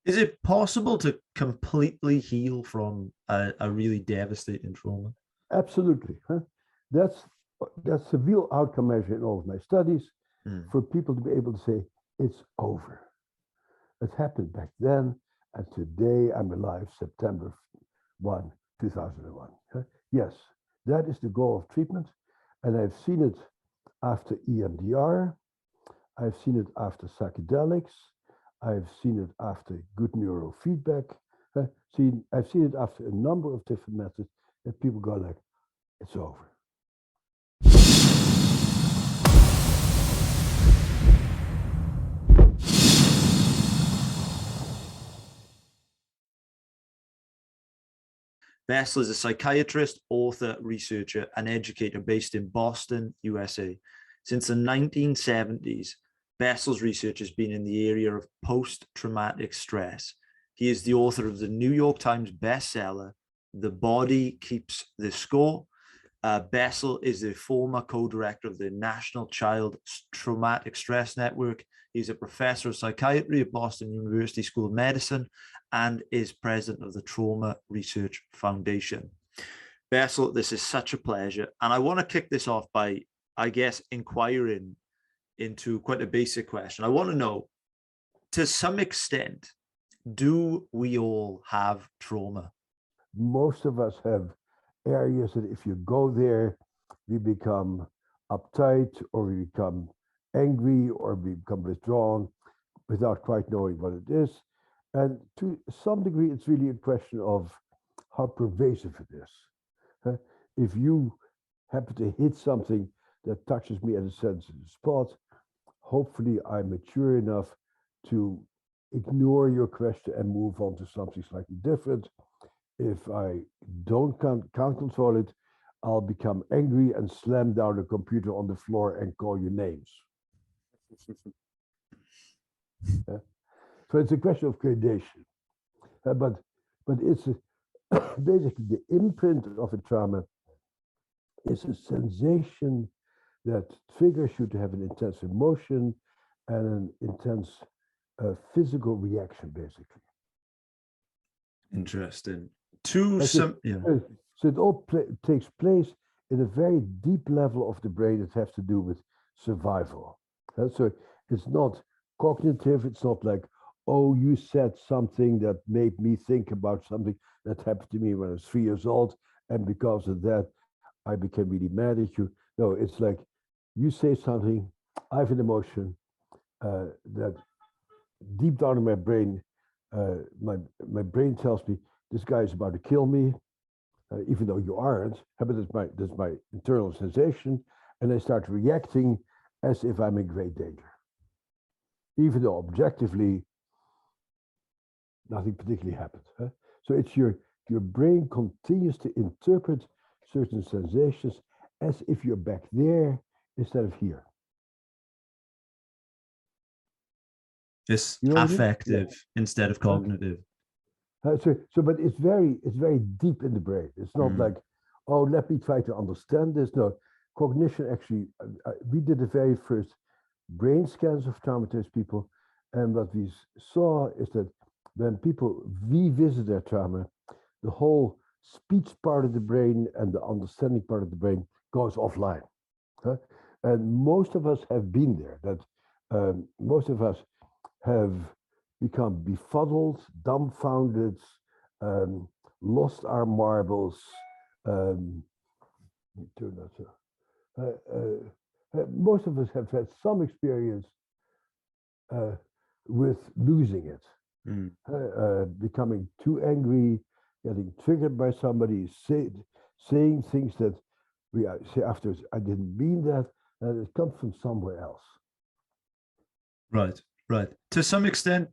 Is it possible to completely heal from a really devastating trauma? Absolutely. Huh? That's that's the real outcome measure in all of my studies, Mm. for people to be able to say it's over. It happened back then, and today I'm alive, September 1, 2001. Huh? Yes, that is the goal of treatment, and I've seen it after EMDR, I've seen it after psychedelics, I've seen it after good neurofeedback. I've seen it after a number of different methods that people go like, it's over. Bessel is a psychiatrist, author, researcher, and educator based in Boston, USA. Since the 1970s, Bessel's research has been in the area of post-traumatic stress. He is the author of the New York Times bestseller, The Body Keeps the Score. Bessel is the former co-director of the National Child Traumatic Stress Network. He's a professor of psychiatry at Boston University School of Medicine and is president of the Trauma Research Foundation. Bessel, this is such a pleasure. And I want to kick this off by, I guess, inquiring into quite a basic question. I want to know, to some extent, do we all have trauma? Most of us have areas that if you go there, we become uptight, or we become angry, or we become withdrawn without quite knowing what it is. And to some degree, it's really a question of how pervasive it is. If you happen to hit something that touches me at a sensitive spot, hopefully I'm mature enough to ignore your question and move on to something slightly different. If I can't control it, I'll become angry and slam down the computer on the floor and call you names. Yeah? So it's a question of gradation. But it's basically the imprint of a trauma is a sensation that triggers you to have an intense emotion and an intense physical reaction, basically. Interesting. So it all takes place in a very deep level of the brain that has to do with survival. So it's not cognitive. It's not like, oh, you said something that made me think about something that happened to me when I was 3 years old, and because of that, I became really mad at you. No, it's like you say something, I have an emotion that deep down in my brain, my brain tells me this guy is about to kill me, even though you aren't. But that's my internal sensation, and I start reacting as if I'm in great danger, even though objectively nothing particularly happened. So it's your brain continues to interpret certain sensations as if you're back there instead of here. It's affective instead of cognitive. But it's very deep in the brain. It's not like, oh, let me try to understand this. No, cognition actually. We did the very first brain scans of traumatized people, and what we saw is that when people revisit their trauma, the whole speech part of the brain and the understanding part of the brain goes offline. And most of us have been there. That most of us have become befuddled, dumbfounded, lost our marbles. Most of us have had some experience with losing it, becoming too angry, getting triggered by somebody, saying things that we say afterwards, I didn't mean that, and it comes from somewhere else. Right. To some extent,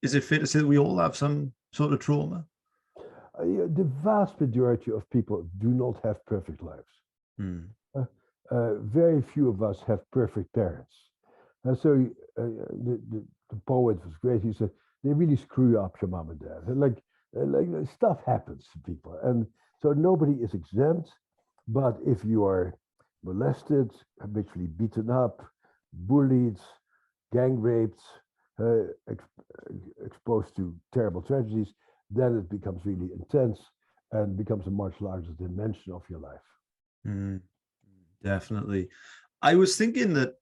is it fair to say that we all have some sort of trauma? The vast majority of people do not have perfect lives. Very few of us have perfect parents. And so the poet was great. He said, they really screw up your mom and dad. And like stuff happens to people. And so nobody is exempt. But if you are molested, habitually beaten up, bullied, gang raped, exposed to terrible tragedies, then it becomes really intense and becomes a much larger dimension of your life. Definitely. I was thinking that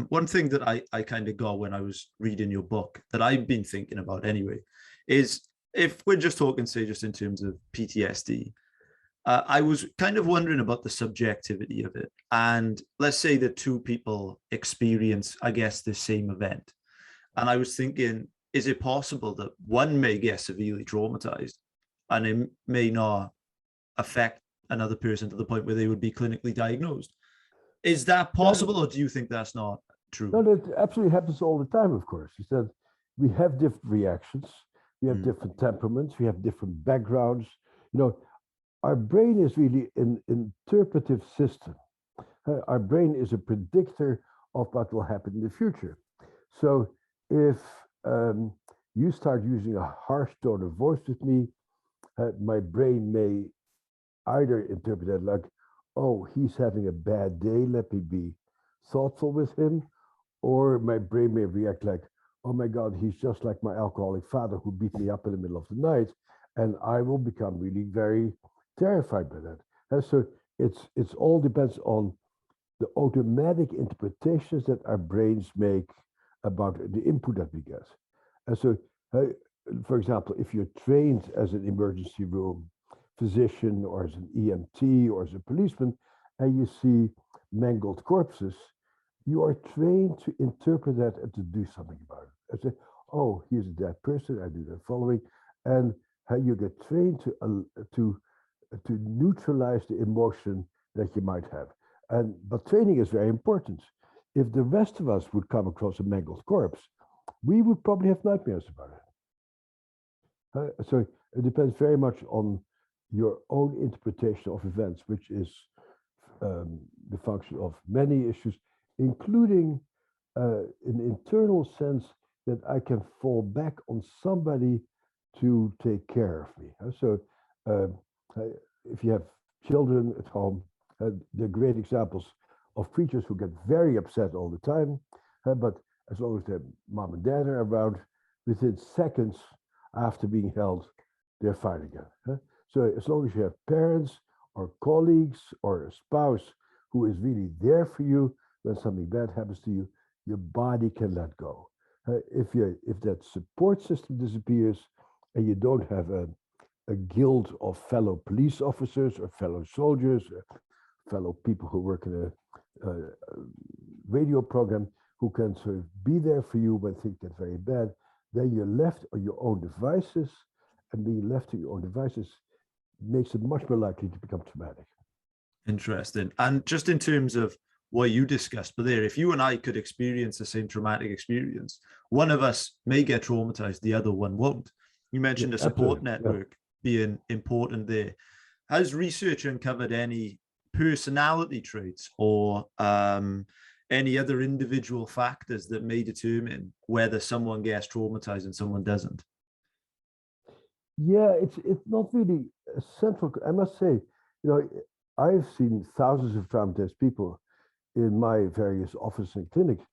one thing that I kind of got when I was reading your book that I've been thinking about anyway is, if we're just talking, say, just in terms of PTSD, I was kind of wondering about the subjectivity of it. And let's say that two people experience, I guess, the same event. And I was thinking, is it possible that one may get severely traumatized and it may not affect another person to the point where they would be clinically diagnosed? Is that possible, or do you think that's not true? No, that absolutely happens all the time, of course. Is that we have different reactions, we have different temperaments, we have different backgrounds. You know, our brain is really an interpretive system. Our brain is a predictor of what will happen in the future. So if you start using a harsh tone of voice with me, my brain may either interpret that like, oh, he's having a bad day, let me be thoughtful with him. Or my brain may react like, oh my God, he's just like my alcoholic father who beat me up in the middle of the night. And I will become really very terrified by that. And so it's all depends on the automatic interpretations that our brains make about the input that we get. And so, for example, if you're trained as an emergency room physician or as an EMT or as a policeman, and you see mangled corpses, you are trained to interpret that and to do something about it. And say, oh, here's a dead person, I do the following. And how you get trained to neutralize the emotion that you might have. But training is very important. If the rest of us would come across a mangled corpse, we would probably have nightmares about it. So it depends very much on your own interpretation of events, which is the function of many issues, including an internal sense that I can fall back on somebody to take care of me. So if you have children at home, they're great examples of creatures who get very upset all the time, but as long as their mom and dad are around, within seconds after being held, they're fine again. So as long as you have parents or colleagues or a spouse who is really there for you when something bad happens to you, your body can let go. If that support system disappears and you don't have a guild of fellow police officers or fellow soldiers, or fellow people who work in a radio program who can sort of be there for you when things get very bad, then you're left on your own devices, and being left to your own devices makes it much more likely to become traumatic. Interesting. And just in terms of what you discussed, but there, if you and I could experience the same traumatic experience, one of us may get traumatized, the other one won't. You mentioned a support network being important there. Has research uncovered any personality traits or any other individual factors that may determine whether someone gets traumatized and someone doesn't? Yeah, it's not really a central. I must say, I've seen thousands of traumatized people in my various offices and clinics.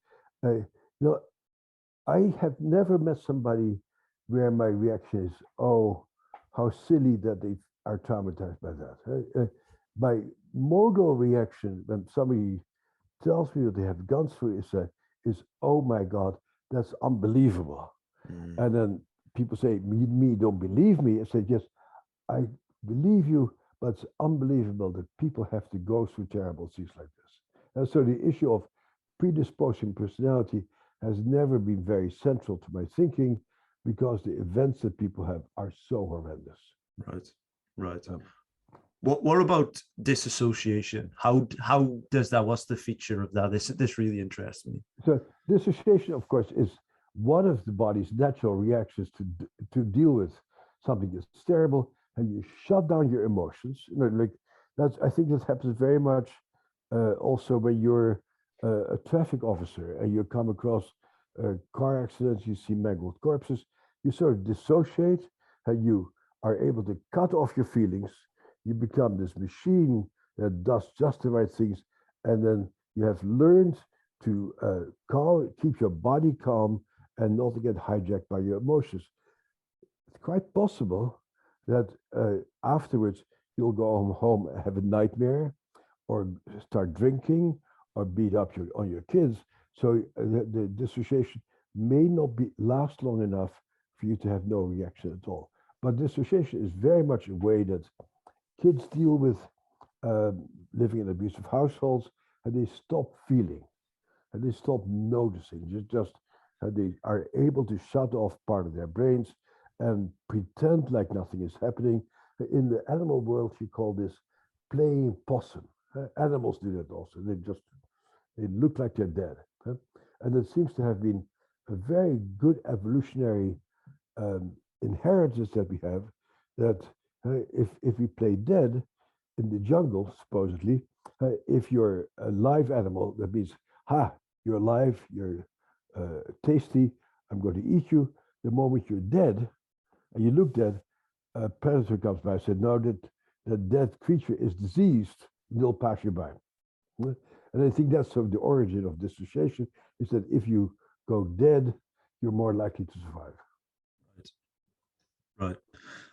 I have never met somebody where my reaction is, oh, how silly that they are traumatized by that. My modal reaction when somebody tells me that they have gone through is oh my God, that's unbelievable. And then people say, me don't believe me. I say, yes, I believe you, but it's unbelievable that people have to go through terrible things like this. And so the issue of predisposing personality has never been very central to my thinking because the events that people have are so horrendous. Right. What about disassociation? How does that? What's the feature of that? This really interests me. So dissociation, of course, is one of the body's natural reactions to deal with something that's terrible, and you shut down your emotions. I think that happens very much also when you're a traffic officer and you come across car accidents, you see mangled corpses, you sort of dissociate, and you are able to cut off your feelings. You become this machine that does just the right things, and then you have learned to keep your body calm and not to get hijacked by your emotions. It's quite possible that afterwards you'll go home and have a nightmare, or start drinking, or beat up on your kids. So the dissociation may not last long enough for you to have no reaction at all. But dissociation is very much a way that kids deal with living in abusive households, and they stop feeling, and they stop noticing. They are able to shut off part of their brains and pretend like nothing is happening. In the animal world, you call this playing possum. Animals do that also. They look like they're dead. And it seems to have been a very good evolutionary inheritance that we have, that if we play dead in the jungle, supposedly, if you're a live animal, that means, you're alive, you're tasty, I'm going to eat you. The moment you're dead, and you look dead, a predator comes by and says, no, that dead creature is diseased, they'll pass you by. And I think that's sort of the origin of dissociation, is that if you go dead, you're more likely to survive. Right.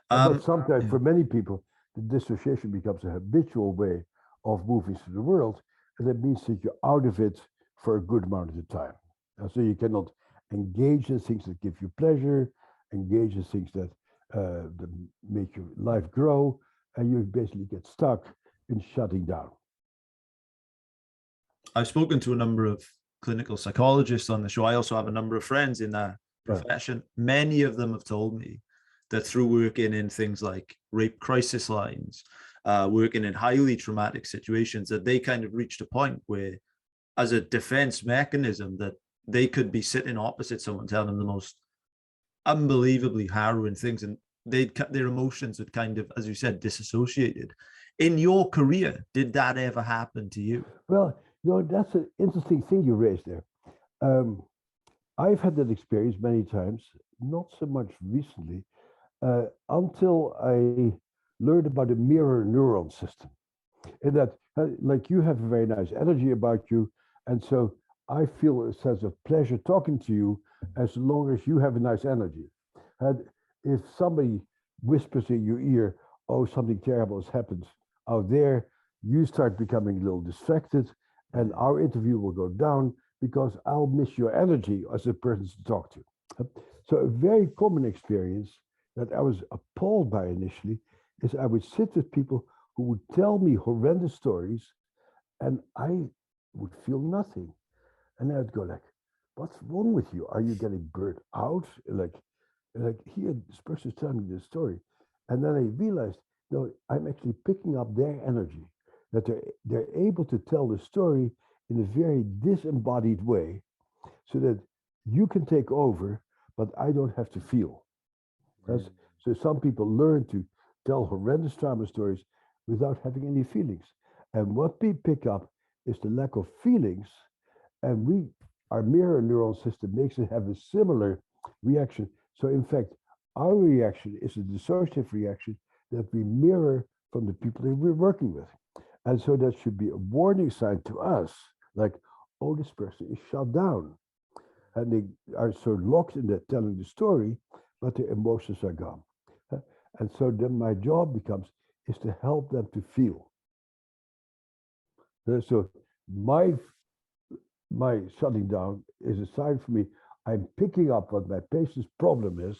But sometimes, for many people, the dissociation becomes a habitual way of moving through the world, and that means that you're out of it for a good amount of the time. And so you cannot engage in things that give you pleasure, engage in things that make your life grow, and you basically get stuck in shutting down. I've spoken to a number of clinical psychologists on the show. I also have a number of friends in that profession. Yeah. Many of them have told me that through working in things like rape crisis lines, working in highly traumatic situations, that they kind of reached a point where, as a defense mechanism, that they could be sitting opposite someone telling them the most unbelievably harrowing things, and their emotions would kind of, as you said, disassociated. In your career, did that ever happen to you? Well, that's an interesting thing you raised there. I've had that experience many times, not so much recently, until I learned about the mirror neuron system. In that, like, you have a very nice energy about you, and so I feel a sense of pleasure talking to you as long as you have a nice energy. And if somebody whispers in your ear, oh, something terrible has happened out there, you start becoming a little distracted, and our interview will go down because I'll miss your energy as a person to talk to. So a very common experience that I was appalled by initially is I would sit with people who would tell me horrendous stories, and I would feel nothing. And I'd go like, what's wrong with you? Are you getting burnt out? Like here, this person's telling me this story. And then I realized, no, I'm actually picking up their energy, that they're able to tell the story in a very disembodied way, so that you can take over, but I don't have to feel. So some people learn to tell horrendous trauma stories without having any feelings. And what we pick up is the lack of feelings, and our mirror neuron system makes it have a similar reaction. So in fact, our reaction is a dissociative reaction that we mirror from the people that we're working with. And so that should be a warning sign to us, like, oh, this person is shut down. And they are so locked in that telling the story, but their emotions are gone. And so then my job is to help them to feel. So my shutting down is a sign for me, I'm picking up what my patient's problem is,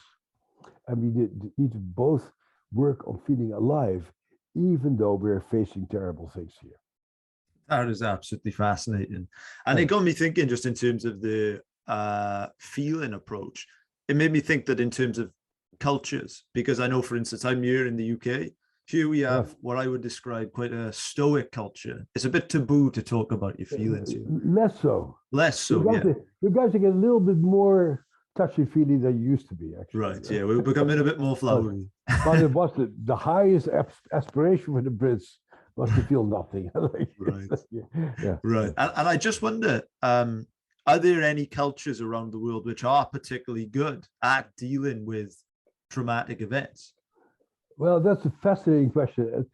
and we need to both work on feeling alive, even though we're facing terrible things here. That is absolutely fascinating. And it got me thinking, just in terms of the feeling approach, it made me think that in terms of cultures, because I know, for instance, I'm here in the UK. Here we have what I would describe quite a Stoic culture. It's a bit taboo to talk about your feelings here. Less so. Less so, you guys are getting a little bit more touchy-feely than you used to be, actually. Right, yeah, we're becoming a bit more flowery. But it was the highest aspiration for the Brits was to feel nothing. Right. Yeah. Right. And I just wonder, are there any cultures around the world which are particularly good at dealing with traumatic events? Well, that's a fascinating question.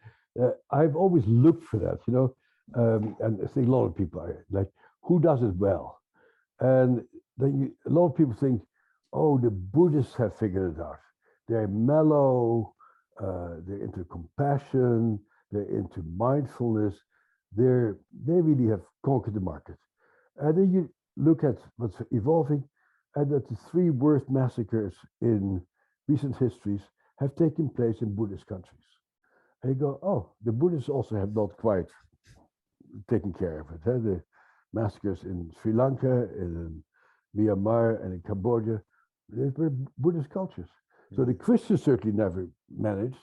I've always looked for that, and I think a lot of people are like, who does it well? And then a lot of people think oh, the Buddhists have figured it out. They're mellow, they're into compassion, they're into mindfulness. They really have conquered the market. And then you look at what's evolving, and that the 3 worst massacres in recent histories have taken place in Buddhist countries. And you go, oh, the Buddhists also have not quite taken care of it. Huh? The massacres in Sri Lanka, in Myanmar, and in Cambodia, they were Buddhist cultures. So the Christians certainly never managed.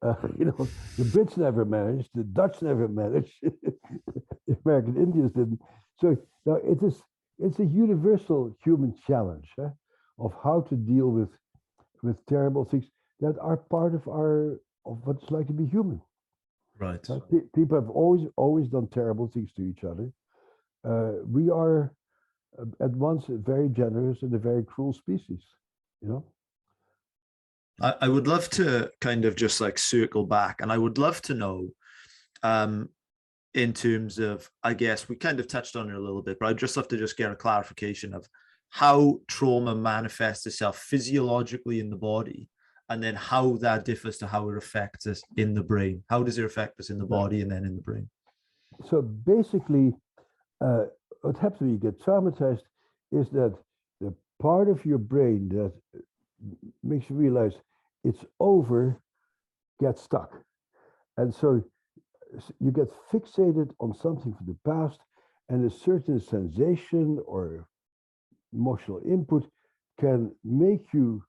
The Brits never managed. The Dutch never managed. The American Indians didn't. So now it's a universal human challenge of how to deal with terrible things that are part of what it's like to be human. Right. People have always done terrible things to each other. We are at once a very generous and a very cruel species, I would love to kind of just like circle back, and I would love to know, in terms of, I guess we kind of touched on it a little bit, but I'd just love to just get a clarification of how trauma manifests itself physiologically in the body, and then how that differs to how it affects us in the brain. How does it affect us in the body and then in the brain? So basically, what happens when you get traumatized is that the part of your brain that makes you realize it's over gets stuck. And so you get fixated on something from the past, and a certain sensation or emotional input can make you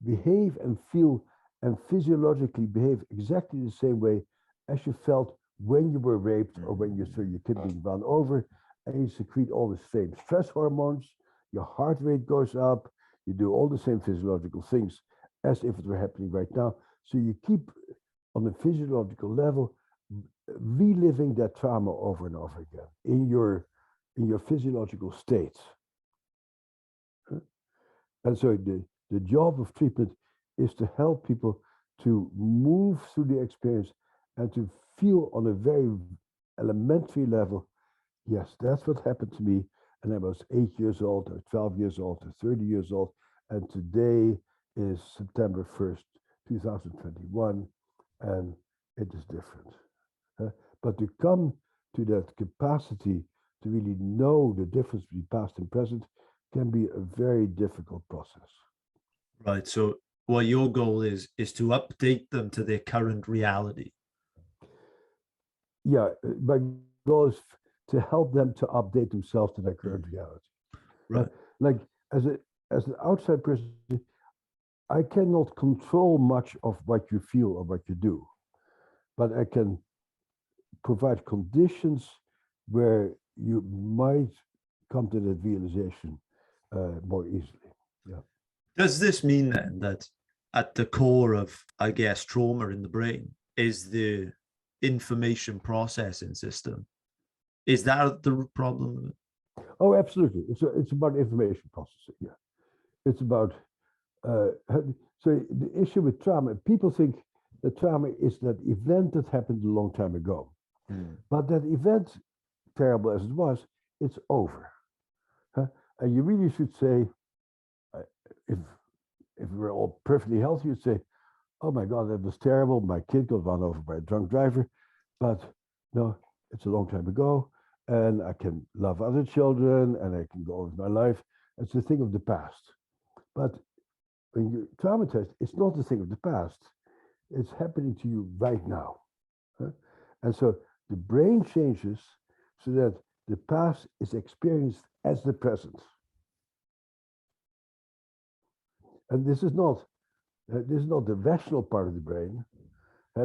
behave and feel and physiologically behave exactly the same way as you felt when you were raped or when you saw your kid being run over, and you secrete all the same stress hormones, your heart rate goes up, you do all the same physiological things as if it were happening right now. So you keep on a physiological level reliving that trauma over and over again in your physiological states. And so the job of treatment is to help people to move through the experience and to feel on a very elementary level, yes, that's what happened to me. And I was 8 years old, or 12 years old, or 30 years old. And today is September 1st, 2021, and it is different. But to come to that capacity to really know the difference between past and present can be a very difficult process. Right. So what your goal is to update them to their current reality. Yeah, my goal is to help them to update themselves to their current reality. Right. Like as an outside person, I cannot control much of what you feel or what you do, but I can provide conditions where you might come to that realization more easily. Yeah. Does this mean then that at the core of, I guess, trauma in the brain is the information processing system? Is that the problem of it? Oh, absolutely. It's about information processing. Yeah, it's about so the issue with trauma. People think that trauma is that event that happened a long time ago, but that event, terrible as it was, it's over. And you really should say, if we were all perfectly healthy, you'd say, "Oh my God, that was terrible. My kid got run over by a drunk driver," but no, it's a long time ago. And I can love other children and I can go on with my life. It's a thing of the past. But when you're traumatized, it's not a thing of the past. It's happening to you right now. And so the brain changes so that the past is experienced as the present. And this is not the rational part of the brain,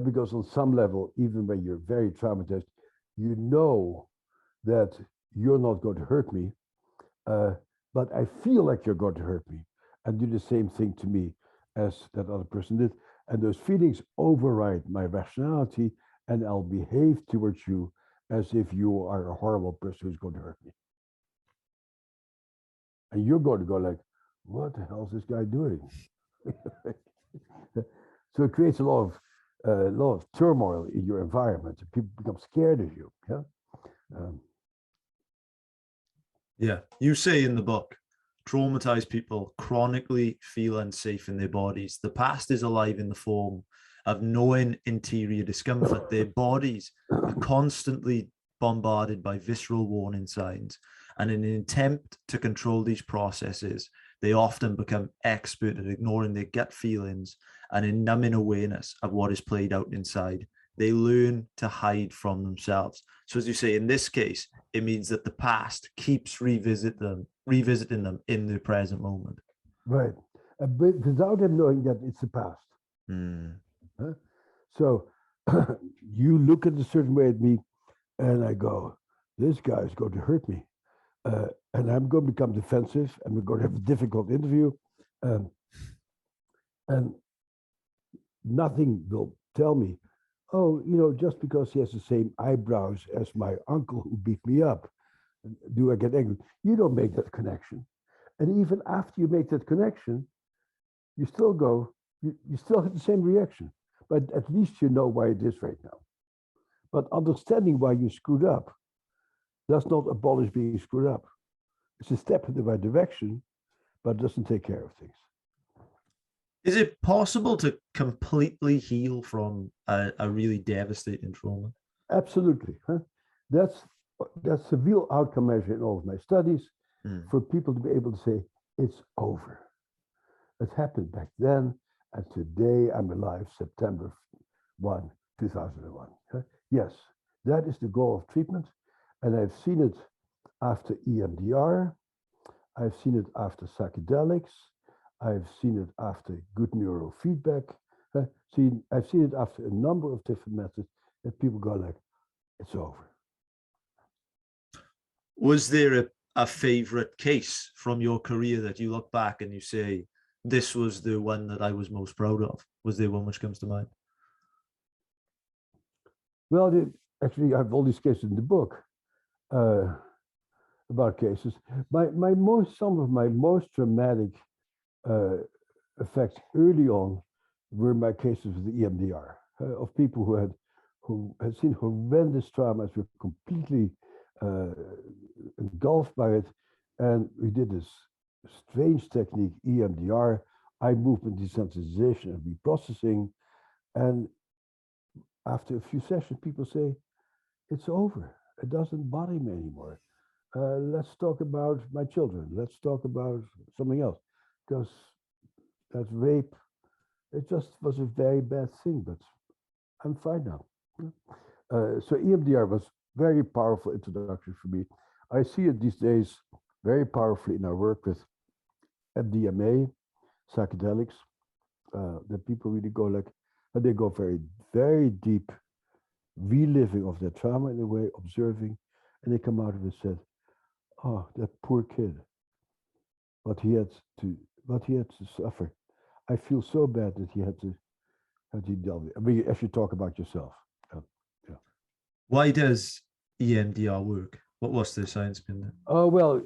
because on some level, even when you're very traumatized, you know that you're not going to hurt me, but I feel like you're going to hurt me and do the same thing to me as that other person did. And those feelings override my rationality, and I'll behave towards you as if you are a horrible person who's going to hurt me. And you're going to go like, what the hell is this guy doing? So it creates a lot of turmoil in your environment. People become scared of you. Yeah. Yeah, you say in the book traumatized people chronically feel unsafe in their bodies. The past is alive in the form of knowing interior discomfort. Their bodies are constantly bombarded by visceral warning signs. And in an attempt to control these processes, they often become expert at ignoring their gut feelings and in numbing awareness of what is played out inside. They learn to hide from themselves. So as you say, in this case, it means that the past keeps revisiting them in the present moment. Right. But without them knowing that it's the past. Mm. Huh? So you look at a certain way at me and I go, this guy is going to hurt me. And I'm going to become defensive and we're going to have a difficult interview. And nothing will tell me, oh, you know, just because he has the same eyebrows as my uncle who beat me up, do I get angry? You don't make that connection. And even after you make that connection, you still go, you still have the same reaction. But at least you know why it is right now. But understanding why you screwed up does not abolish being screwed up. It's a step in the right direction, but it doesn't take care of things. Is it possible to completely heal from a really devastating trauma? Absolutely. Huh? That's the real outcome measure in all of my studies, for people to be able to say, it's over. It happened back then, and today I'm alive, September 1, 2001. Huh? Yes, that is the goal of treatment, and I've seen it after EMDR, I've seen it after psychedelics, I've seen it after good neurofeedback. I've seen it after a number of different methods that people go like, it's over. Was there a favorite case from your career that you look back and you say, this was the one that I was most proud of? Was there one which comes to mind? Well, actually, I have all these cases in the book about cases. Some of my most dramatic effects early on were my cases with the EMDR of people who had seen horrendous traumas, were completely engulfed by it, and we did this strange technique, EMDR, eye movement desensitization and reprocessing, and after a few sessions, people say, it's over. It doesn't bother me anymore. Let's talk about my children. Let's talk about something else, because that rape, it just was a very bad thing, but I'm fine now. So EMDR was very powerful introduction for me. I see it these days very powerfully in our work with MDMA, psychedelics, that people really go like, and they go very, very deep, reliving of their trauma in a way, observing, and they come out of it and said, oh, that poor kid, what he had to suffer. I feel so bad that he had to deal with it. I mean, as you talk about yourself. Yeah. Why does EMDR work? What's the science behind that? Oh, well,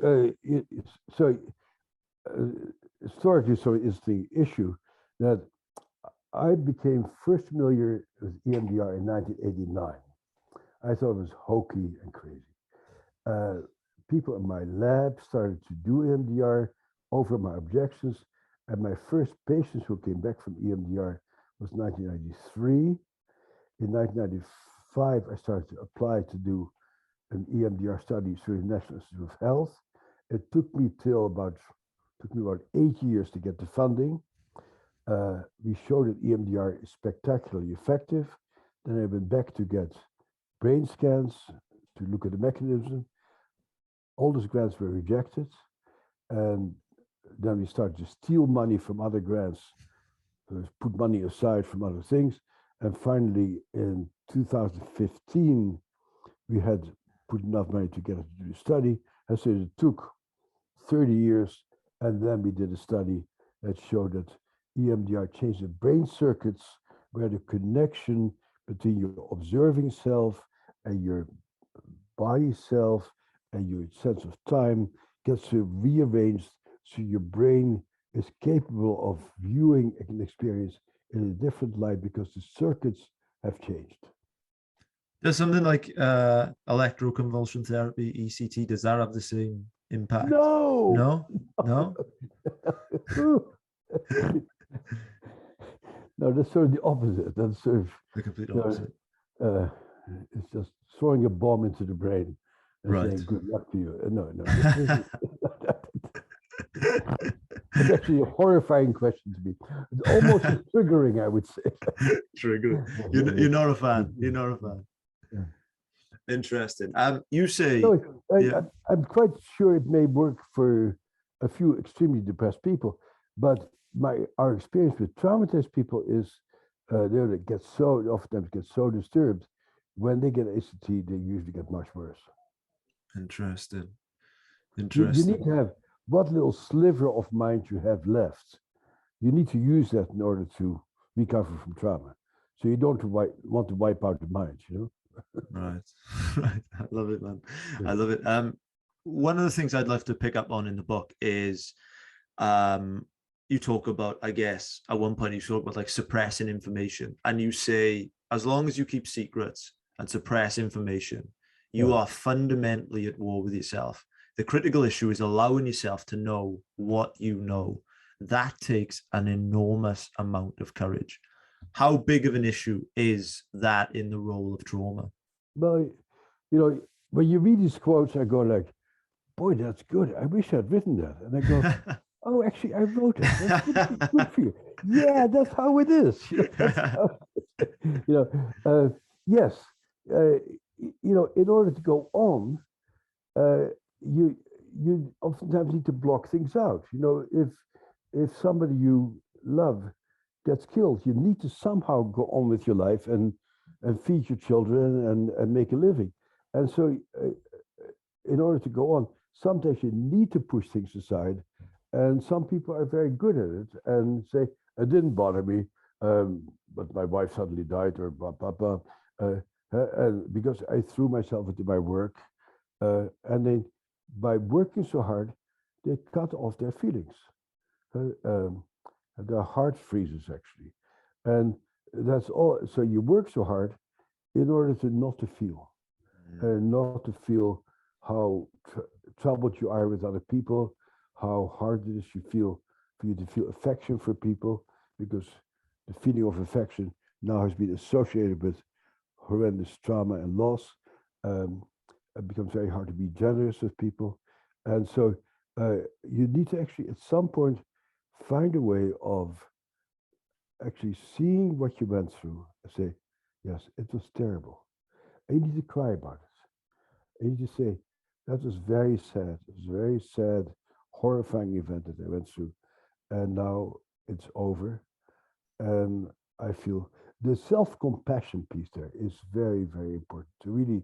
historically, so is the issue that I became first familiar with EMDR in 1989. I thought it was hokey and crazy. People in my lab started to do EMDR over my objections, and my first patients who came back from EMDR was 1993. In 1995, I started to apply to do an EMDR study through the National Institute of Health. It took me about 8 years to get the funding. We showed that EMDR is spectacularly effective. Then I went back to get brain scans to look at the mechanism. All those grants were rejected. And then we started to steal money from other grants, put money aside from other things. And finally, in 2015, we had put enough money together to do the study. And so it took 30 years. And then we did a study that showed that EMDR changed the brain circuits where the connection between your observing self and your body self and your sense of time gets rearranged so your brain is capable of viewing an experience in a different light because the circuits have changed. Does something like electroconvulsion therapy, ECT, does that have the same impact? No. No. No, that's sort of the opposite. That's sort of The complete you know, opposite. it's just throwing a bomb into the brain and Right. saying good luck to you. No, it's actually a horrifying question to me. It's almost triggering, I would say. Triggering. You're not a fan. You're not a fan. Yeah. Interesting. You say, No, yeah. I'm quite sure it may work for a few extremely depressed people, but our experience with traumatized people is they oftentimes get so disturbed when they get ACT, they usually get much worse. Interesting. You need to have what little sliver of mind you have left. You need to use that in order to recover from trauma. So you don't want to wipe out the mind, you know? Right. Right. I love it, man. Yeah. I love it. One of the things I'd love to pick up on in the book is you talk about, I guess, at one point you talk about like suppressing information, and you say, as long as you keep secrets and suppress information, you are fundamentally at war with yourself. The critical issue is allowing yourself to know what you know. That takes an enormous amount of courage. How big of an issue is that in the role of trauma? Well, you know, when you read these quotes, I go like, boy, that's good. I wish I'd written that. And I go, oh, actually, I wrote it. That's good for you. Yeah, that's how it is. Yes. In order to go on, you oftentimes need to block things out. You know, if somebody you love gets killed, you need to somehow go on with your life and feed your children and make a living. And so in order to go on, sometimes you need to push things aside. And some people are very good at it and say, it didn't bother me, but my wife suddenly died, or blah, blah, blah. And because I threw myself into my work, and then by working so hard, they cut off their feelings. Their heart freezes, actually. And that's all. So you work so hard in order to not to feel, not to feel how troubled you are with other people, how hard it is for you to feel affection for people, because the feeling of affection now has been associated with horrendous trauma and loss. It becomes very hard to be generous with people. And so you need to actually, at some point, find a way of actually seeing what you went through and say, yes, it was terrible. And you need to cry about it. And you need to say, that was very sad. It was a very sad, horrifying event that I went through. And now it's over. And I feel the self-compassion piece there is very, very important, to really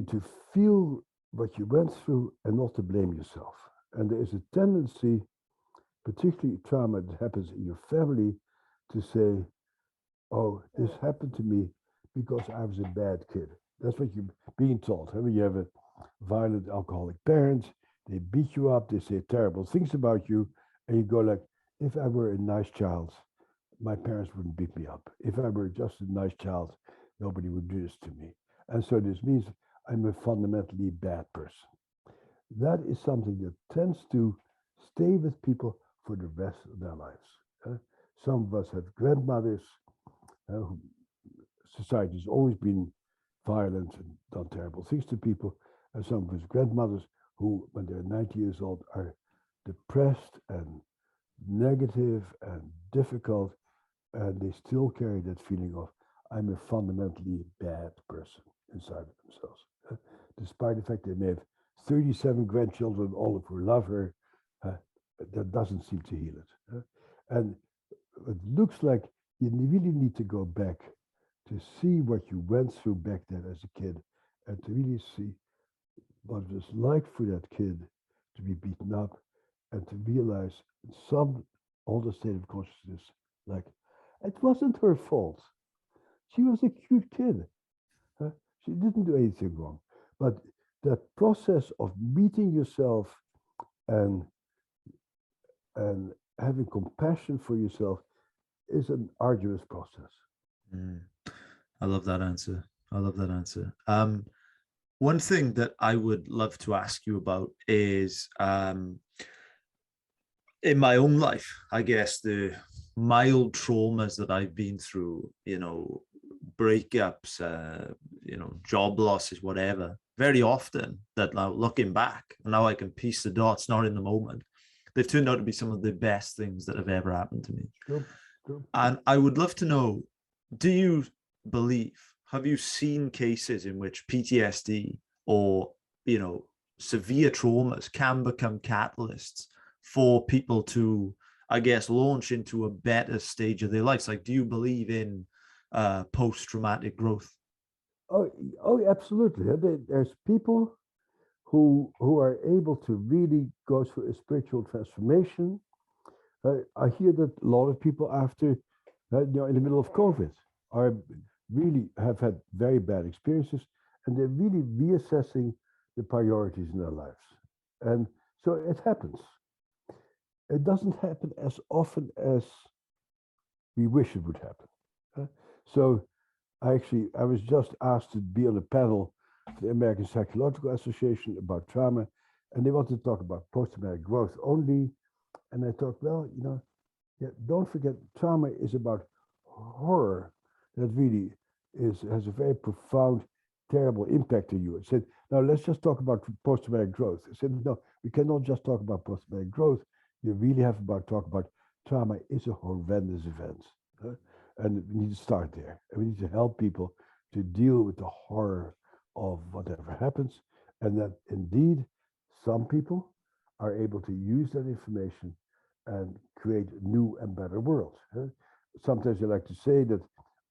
to feel what you went through and not to blame yourself. And there is a tendency, particularly trauma that happens in your family, to say, oh, this happened to me because I was a bad kid. That's what you're being taught. I mean, you have a violent alcoholic parent, they beat you up, they say terrible things about you, and you go like, if I were a nice child, my parents wouldn't beat me up. If I were just a nice child, nobody would do this to me. And so this means I'm a fundamentally bad person. That is something that tends to stay with people for the rest of their lives. Some of us have grandmothers. Society has always been violent and done terrible things to people. And some of us grandmothers who, when they're 90 years old, are depressed and negative and difficult, and they still carry that feeling of, I'm a fundamentally bad person inside of themselves. Despite the fact they may have 37 grandchildren, all of who love her, that doesn't seem to heal it. And it looks like you really need to go back to see what you went through back then as a kid, and to really see what it was like for that kid to be beaten up, and to realize in some older state of consciousness, like, it wasn't her fault. She was a cute kid. She didn't do anything wrong. But that process of meeting yourself and having compassion for yourself is an arduous process. I love that answer. I love that answer. One thing that I would love to ask you about is in my own life, I guess the mild traumas that I've been through, breakups, job losses, whatever, very often that now looking back, now I can piece the dots, not in the moment. They've turned out to be some of the best things that have ever happened to me. Sure, sure. And I would love to know, do you believe, have you seen cases in which PTSD or, severe traumas can become catalysts for people to, I guess, launch into a better stage of their lives? Like, do you believe in post-traumatic growth? Oh, absolutely. There's people who are able to really go through a spiritual transformation. I hear that a lot of people after, in the middle of COVID, are really have had very bad experiences, and they're really reassessing the priorities in their lives. And so it happens. It doesn't happen as often as we wish it would happen. So I was just asked to be on a panel for the American Psychological Association about trauma, and they wanted to talk about post-traumatic growth only. And I thought, well, don't forget, trauma is about horror that really has a very profound, terrible impact on you. I said, now let's just talk about post-traumatic growth. I said, no, we cannot just talk about post-traumatic growth. You really have to talk about trauma is a horrendous event. And we need to start there. And we need to help people to deal with the horror of whatever happens. And that indeed, some people are able to use that information and create a new and better world. Sometimes I like to say that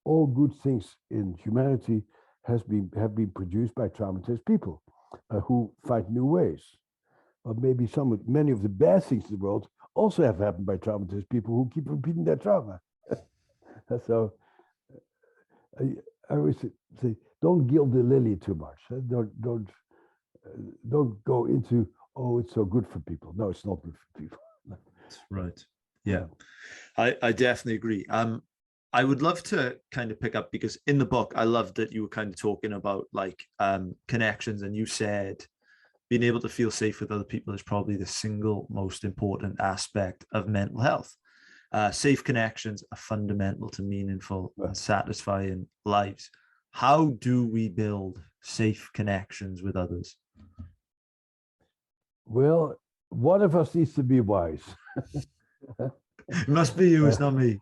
all good things in humanity have been produced by traumatized people who find new ways. But maybe many of the bad things in the world also have happened by traumatized people who keep repeating their trauma. So I always say, don't gild the lily too much. Don't go into, oh, it's so good for people. No, it's not good for people. Right. Yeah. I definitely agree. I would love to kind of pick up, because in the book, I loved that you were kind of talking about like connections, and you said being able to feel safe with other people is probably the single most important aspect of mental health. Safe connections are fundamental to meaningful and satisfying lives. How do we build safe connections with others? Well, one of us needs to be wise. It must be you, it's not me.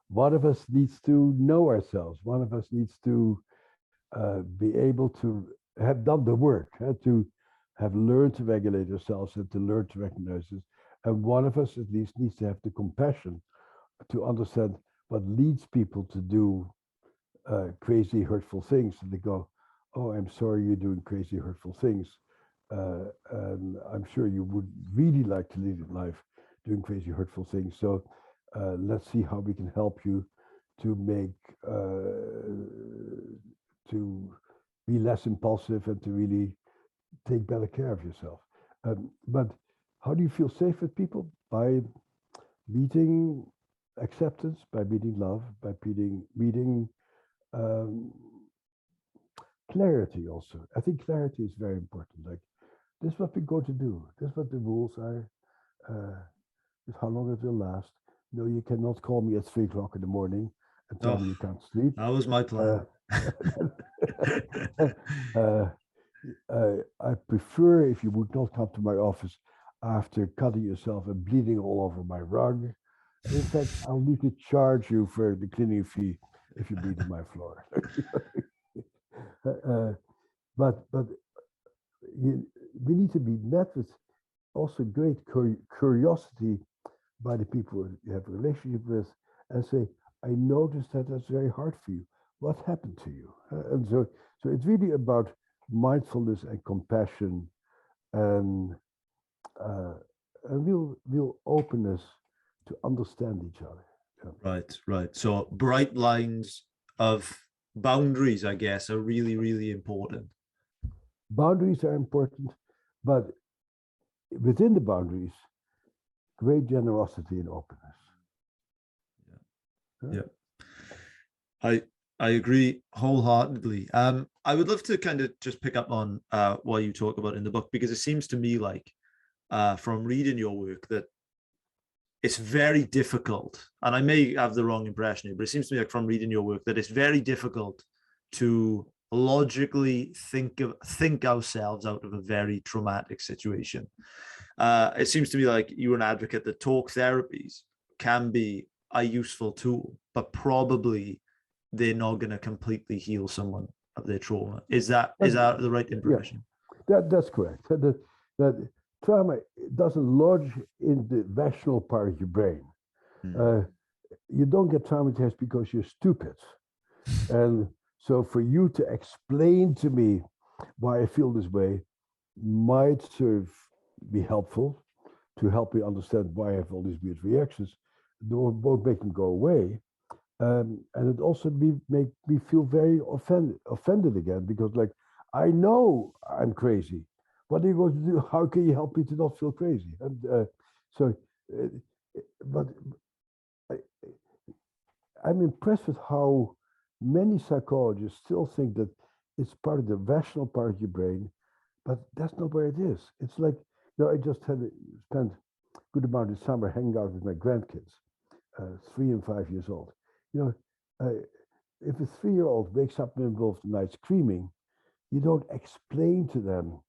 One of us needs to know ourselves. One of us needs to be able to have done the work, to have learned to regulate ourselves and to learn to recognize this. And one of us at least needs to have the compassion to understand what leads people to do crazy, hurtful things. And they go, oh, I'm sorry you're doing crazy, hurtful things. And I'm sure you would really like to lead a life doing crazy, hurtful things. So let's see how we can help you to make, to be less impulsive and to really take better care of yourself. But how do you feel safe with people? By meeting acceptance, by meeting love, by meeting clarity also. I think clarity is very important. Like, this is what we're going to do. This is what the rules are. This is how long it will last. No, you cannot call me at 3 o'clock in the morning and tell me you can't sleep. That was my plan. I prefer if you would not come to my office after cutting yourself and bleeding all over my rug. In fact, I'll need to charge you for the cleaning fee if you bleed on my floor. But we need to be met with also great curiosity by the people you have a relationship with, and say, I noticed that that's very hard for you. What happened to you? And so it's really about mindfulness and compassion and real openness to understand each other. Yeah. Right. So bright lines of boundaries, I guess, are really, really important. Boundaries are important, but within the boundaries, great generosity and openness. Yeah. I agree wholeheartedly. I would love to kind of just pick up on what you talk about in the book, because it seems to me like from reading your work that it's very difficult, and I may have the wrong impression here, but it seems to me like from reading your work that it's very difficult to logically think ourselves out of a very traumatic situation. It seems to me like you're an advocate that talk therapies can be a useful tool, but probably they're not going to completely heal someone of their trauma. Is that the right impression? Yeah, that's correct. That trauma doesn't lodge in the rational part of your brain. You don't get traumatized because you're stupid. And so for you to explain to me why I feel this way might sort of be helpful to help me understand why I have all these weird reactions. They won't make them go away. And it also make me feel very offended again, because like, I know I'm crazy. What are you going to do? How can you help me to not feel crazy? And but I'm impressed with how many psychologists still think that it's part of the rational part of your brain, but that's not where it is. It's like, I just spent a good amount of summer hanging out with my grandkids, 3 and 5 years old. If a 3-year-old wakes up in the middle of the night screaming, you don't explain to them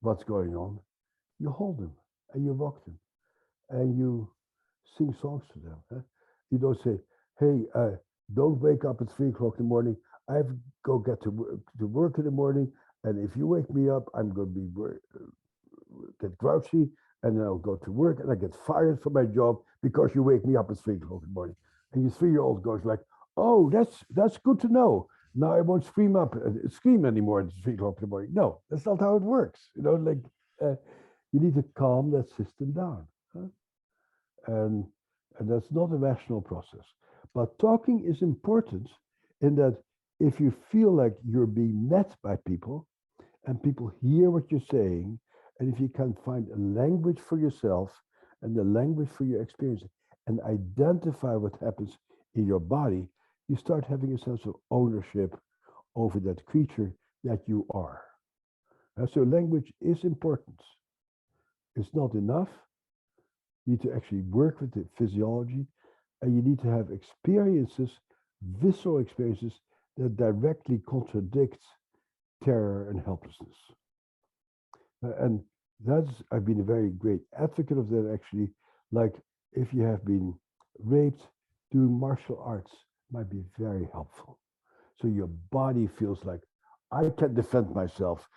what's going on. You hold them and you rock them and you sing songs to them. Huh? You don't say, hey, don't wake up at 3 o'clock in the morning. I have to go get to work in the morning. And if you wake me up, I'm going to be get grouchy, and then I'll go to work and I get fired from my job because you wake me up at 3 o'clock in the morning. And your 3-year-old goes like, oh, that's good to know. Now I won't scream anymore at 3 o'clock in the morning. No, that's not how it works. You need to calm that system down. Huh? And that's not a rational process. But talking is important in that if you feel like you're being met by people and people hear what you're saying, and if you can find a language for yourself and the language for your experience and identify what happens in your body, you start having a sense of ownership over that creature that you are. So language is important. It's not enough. You need to actually work with the physiology, and you need to have experiences, visceral experiences, that directly contradict terror and helplessness. And I've been a very great advocate of that, actually. Like, if you have been raped, doing martial arts might be very helpful. So your body feels like, I can defend myself.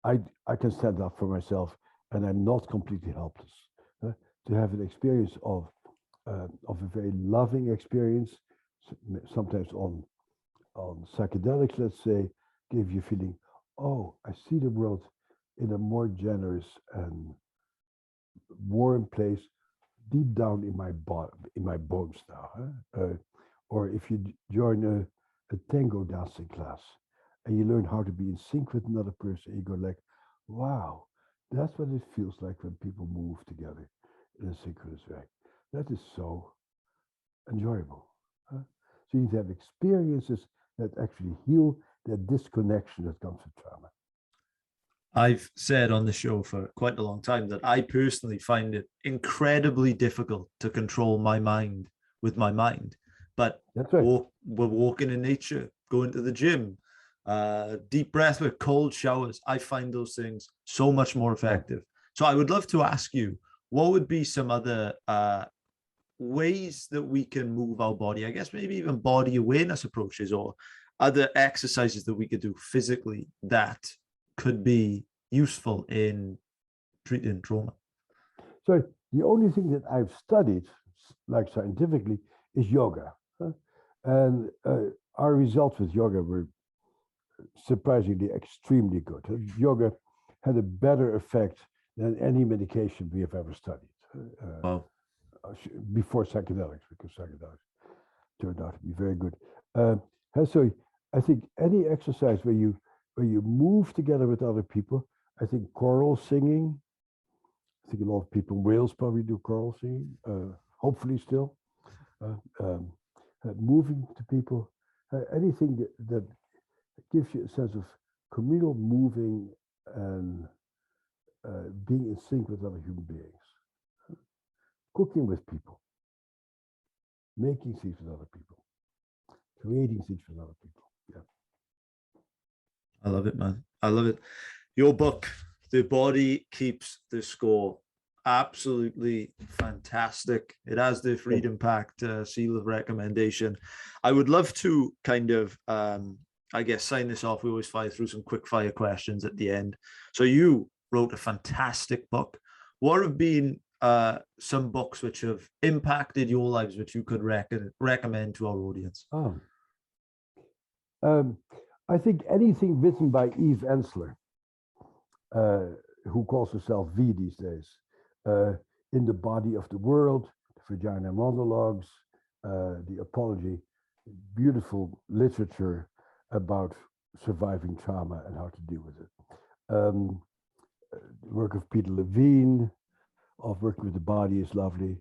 I can stand up for myself, and I'm not completely helpless. To have an experience of a very loving experience, sometimes on psychedelics, let's say, give you feeling, oh, I see the world in a more generous and warm place, deep down in my bones now. Huh? Or if you join a tango dancing class and you learn how to be in sync with another person, you go like, wow, that's what it feels like when people move together in a synchronous way. That is so enjoyable. Huh? So you need to have experiences that actually heal that disconnection that comes with trauma. I've said on the show for quite a long time that I personally find it incredibly difficult to control my mind with my mind. But that's right. We're walking in nature, going to the gym, deep breath with cold showers. I find those things so much more effective. So I would love to ask you, what would be some other ways that we can move our body? I guess maybe even body awareness approaches or other exercises that we could do physically that could be useful in treating trauma. So the only thing that I've studied, like scientifically, is yoga. Huh? And our results with yoga were surprisingly extremely good. Yoga had a better effect than any medication we have ever studied. Wow. Before psychedelics, because psychedelics turned out to be very good. So I think any exercise where you move together with other people, I think choral singing, I think a lot of people in Wales probably do choral singing, hopefully still. Moving to people, anything that gives you a sense of communal moving and being in sync with other human beings. Cooking with people, making things with other people, creating things with other people. Yeah. I love it, man. I love it. Your book, The Body Keeps the Score, absolutely fantastic. It has the freedompact seal of recommendation. I would love to kind of, I guess, sign this off. We always fire through some quick fire questions at the end. So you wrote a fantastic book. What have been some books which have impacted your lives, which you could recommend to our audience? I think anything written by Eve Ensler, who calls herself V these days, In the Body of the World, the Vagina Monologues, The Apology, beautiful literature about surviving trauma and how to deal with it. The work of Peter Levine, of Working with the Body, is lovely.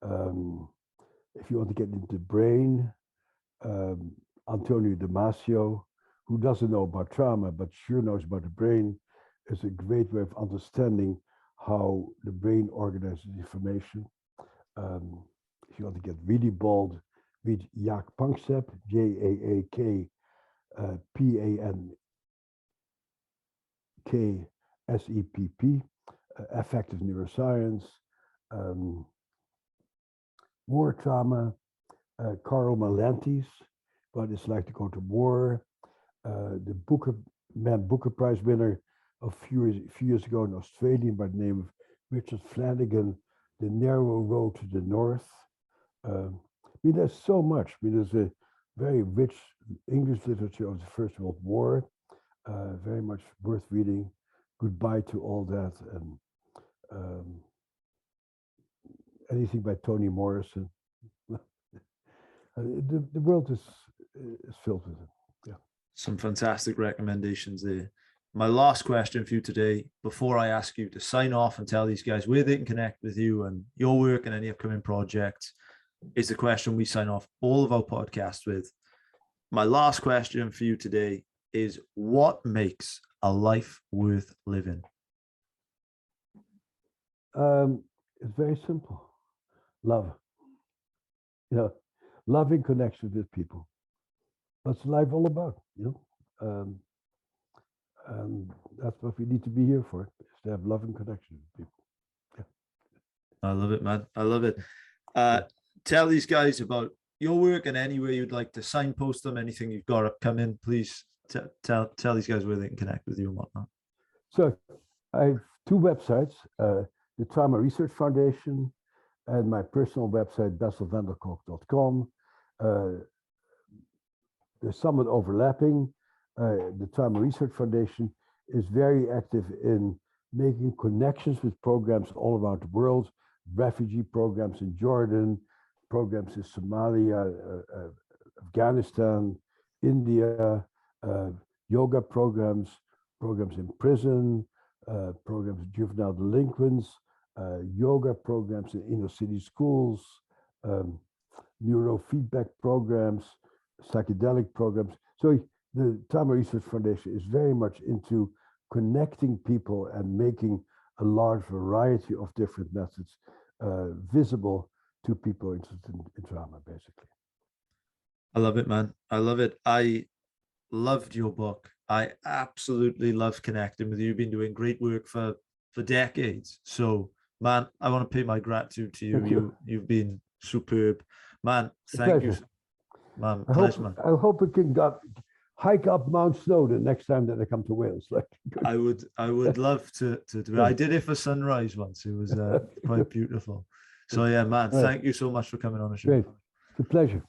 If you want to get into the brain, Antonio Damasio, who doesn't know about trauma but sure knows about the brain, is a great way of understanding how the brain organizes information. If you want to get really bold, read Jaak Panksepp, Jaak Panksepp, Affective Neuroscience, War Trauma, Carl Malantes, What It's Like to Go to War, the Booker Prize winner a few years ago, an Australian by the name of Richard Flanagan, The Narrow Road to the North. I mean, there's so much. I mean, there's a very rich English literature of the First World War, very much worth reading. Goodbye to All That, and anything by Toni Morrison. The world is filled with it. Yeah. Some fantastic recommendations there. My last question for you today, before I ask you to sign off and tell these guys where they can connect with you and your work and any upcoming projects, is the question we sign off all of our podcasts with. My last question for you today is, what makes a life worth living? It's very simple. Love. You know, loving connection with people. That's life all about, you know. And that's what we need to be here for, is to have love and connection with people. Yeah. I love it, man. I love it. Tell these guys about your work and anywhere you'd like to signpost them, anything you've got upcoming, please tell these guys where they can connect with you and whatnot. So I have two websites, the Trauma Research Foundation and my personal website, besselvanderkolk.com. There's somewhat overlapping. The Trauma Research Foundation is very active in making connections with programs all around the world, refugee programs in Jordan, programs in Somalia, Afghanistan, India, yoga programs in prison, programs of juvenile delinquents, yoga programs in inner city schools, neurofeedback programs, psychedelic programs. So the Trauma Research Foundation is very much into connecting people and making a large variety of different methods visible to people interested in trauma, basically. I love it, man. I love it. I loved your book. I absolutely love connecting with you. You've been doing great work for decades. So, man, I want to pay my gratitude to you. Thank you. You've been superb. Man, thank you. Man, man. I hope we can hike up Mount Snow the next time that I come to Wales. I would love to do it. I did it for sunrise once. It was quite beautiful. So yeah, man, thank you so much for coming on the show. Great. It's a pleasure.